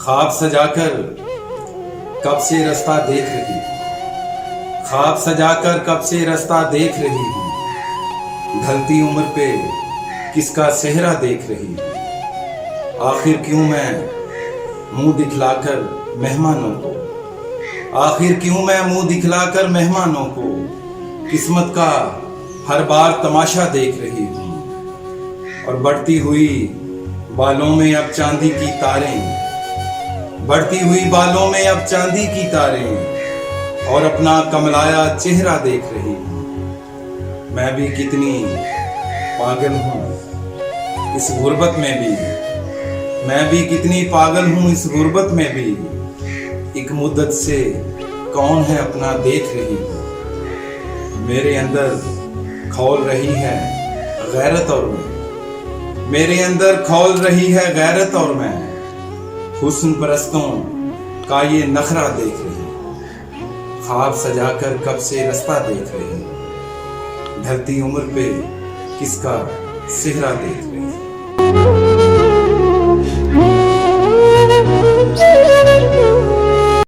ख्वाब सजाकर कब से रास्ता देख रही, ख्वाब सजाकर कब से रास्ता देख रही हूँ। ढलती उम्र पे किसका सेहरा देख रही हूँ। आखिर क्यों मैं मुंह दिखलाकर मेहमानों को, आखिर क्यों मैं मुंह दिखलाकर मेहमानों को किस्मत का हर बार तमाशा देख रही हूँ। और बढ़ती हुई बालों में अब चांदी की तारें, बढ़ती हुई बालों में अब चांदी की तारें और अपना कमलाया चेहरा देख रही हूँ। मैं भी कितनी पागल हूँ इस गुर्बत में भी, मैं भी कितनी पागल हूँ इस गुर्बत में भी। एक मुद्दत से कौन है अपना देख रही हूँ। मेरे अंदर खौल रही है गैरत और मैं, मेरे अंदर खौल रही है गैरत और मैं हुस्न परस्तों का ये नखरा देख रही। ख्वाब सजाकर कब से रास्ता देख रही, ढलती उम्र पे किसका सेहरा देख रही।